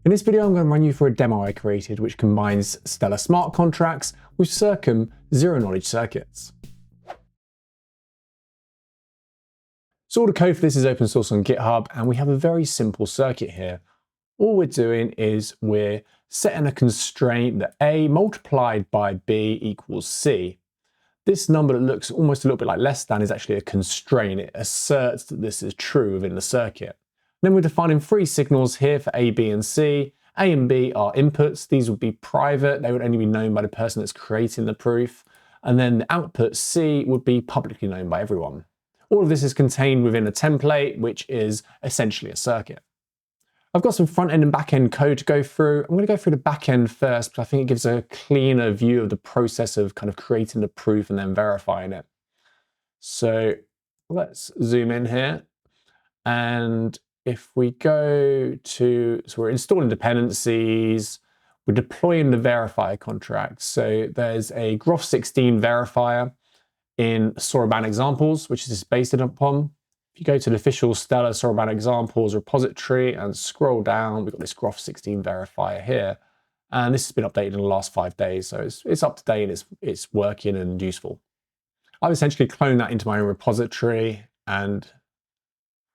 In this video, I'm going to run you through a demo I created which combines Stellar smart contracts with Circom zero-knowledge circuits. So all the code for this is open source on GitHub, and we have a very simple circuit here. All we're doing is we're setting a constraint that A multiplied by B equals C. This number that looks almost a little bit like less than is actually a constraint. It asserts that this is true within the circuit. Then we're defining three signals here for A, B, and C. A and B are inputs. These would be private. They would only be known by the person that's creating the proof. And then the output C would be publicly known by everyone. All of this is contained within a template, which is essentially a circuit. I've got some front-end and back-end code to go through. I'm going to go through the back-end first, because I think it gives a cleaner view of the process of kind of creating the proof and then verifying it. So let's zoom in here. And if we go to, so we're installing dependencies, we're deploying the verifier contract. So there's a Groff16 verifier in Soroban examples, which is based upon. If you go to the official Stellar Soroban examples repository and scroll down, we've got this Groff16 verifier here. And this has been updated in the last 5 days. So it's up to date and it's working and useful. I've essentially cloned that into my own repository and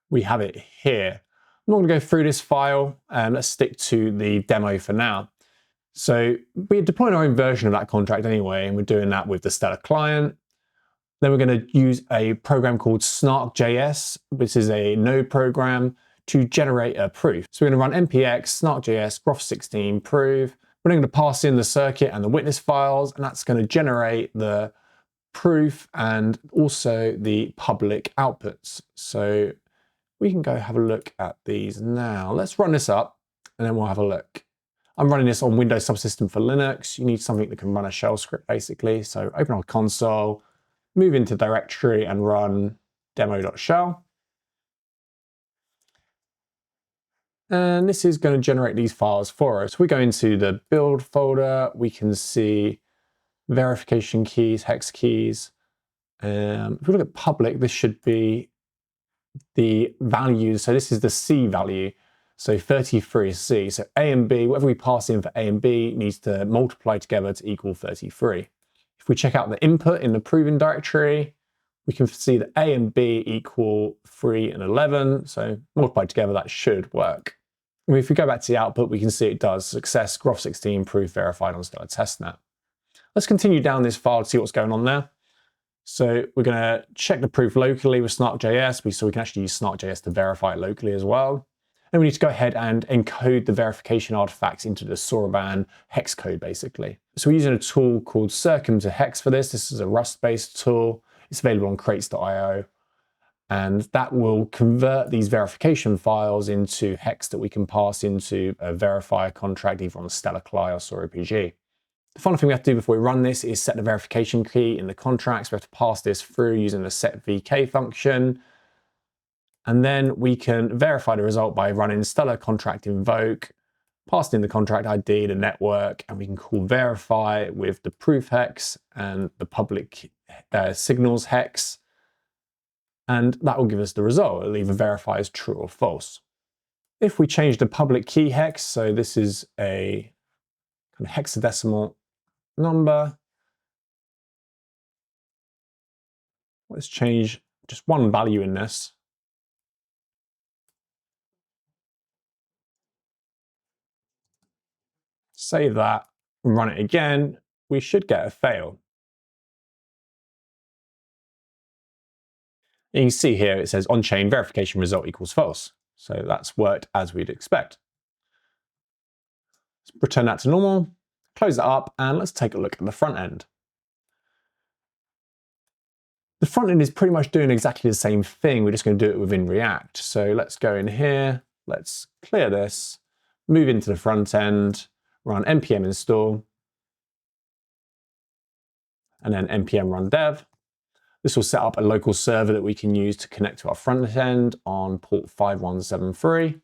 we have it here. I'm not going to go through this file, and let's stick to the demo for now. So we're deploying our own version of that contract anyway, and we're doing that with the Stellar client. Then we're going to use a program called snark.js, which is a node program to generate a proof. So we're going to run npx snark.js groff16 proof. We're then going to pass in the circuit and the witness files, and that's going to generate the proof and also the public outputs. So we can go have a look at these now. Let's run this up and then we'll have a look. I'm running this on Windows Subsystem for Linux. You need something that can run a shell script basically. So open our console, move into directory and run demo.shell. And this is going to generate these files for us. We go into the build folder, we can see verification keys, hex keys. If we look at public, this should be the values. So this is the C value. So 33 is C. So A and B, whatever we pass in for A and B needs to multiply together to equal 33. If we check out the input in the proving directory, we can see that A and B equal 3 and 11. So multiplied together, that should work. And if we go back to the output, we can see it does. Success, Groff16 proof verified on Stellar testnet. Let's continue down this file to see what's going on there. So we're going to check the proof locally with snark.js, so we can actually use snark.js to verify it locally as well. And we need to go ahead and encode the verification artifacts into the Soroban hex code, basically. So we're using a tool called Circom to hex for this. This is a Rust-based tool. It's available on crates.io. And that will convert these verification files into hex that we can pass into a verifier contract, either on the Stellar CLI or SoroPG. The final thing we have to do before we run this is set the verification key in the contracts. We have to pass this through using the setvk function. And then we can verify the result by running Stellar contract invoke, passing in the contract ID, the network, and we can call verify with the proof hex and the public signals hex. And that will give us the result. It'll either verify as true or false. If we change the public key hex, so this is a kind of hexadecimal number. Let's change just one value in this. Save that and run it again. We should get a fail. And you can see here it says on-chain verification result equals false. So that's worked as we'd expect. Let's return that to normal. Close that up and let's take a look at the front end. The front end is pretty much doing exactly the same thing. We're just going to do it within React. So let's go in here. Let's clear this, move into the front end, run npm install, and then npm run dev. This will set up a local server that we can use to connect to our front end on port 5173. And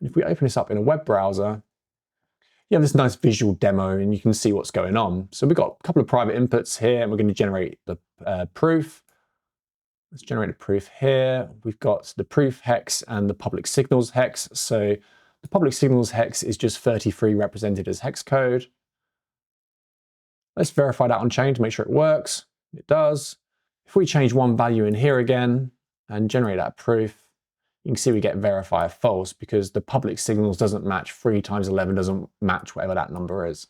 if we open this up in a web browser, you have this nice visual demo and you can see what's going on. So we've got a couple of private inputs here and we're going to generate the proof. Let's generate a proof here. We've got the proof hex and the public signals hex. So The public signal's hex is just 33 represented as hex code. Let's verify that on chain to make sure it works. It does. If we change one value in here again and generate that proof, you can see we get verify false because the public signals doesn't match 3 times 11 doesn't match whatever that number is.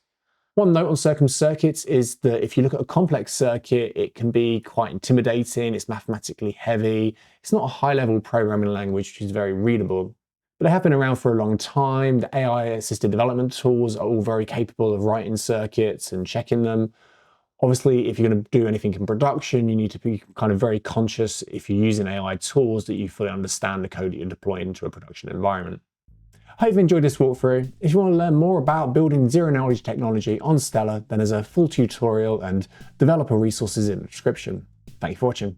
One note on Circom circuits is that if you look at a complex circuit, it can be quite intimidating, it's mathematically heavy, it's not a high-level programming language which is very readable. But they have been around for a long time. The AI-assisted development tools are all very capable of writing circuits and checking them. Obviously, if you're going to do anything in production, you need to be kind of very conscious if you're using AI tools that you fully understand the code that you're deploying into a production environment. I hope you've enjoyed this walkthrough. If you want to learn more about building zero-knowledge technology on Stellar, then there's a full tutorial and developer resources in the description. Thank you for watching.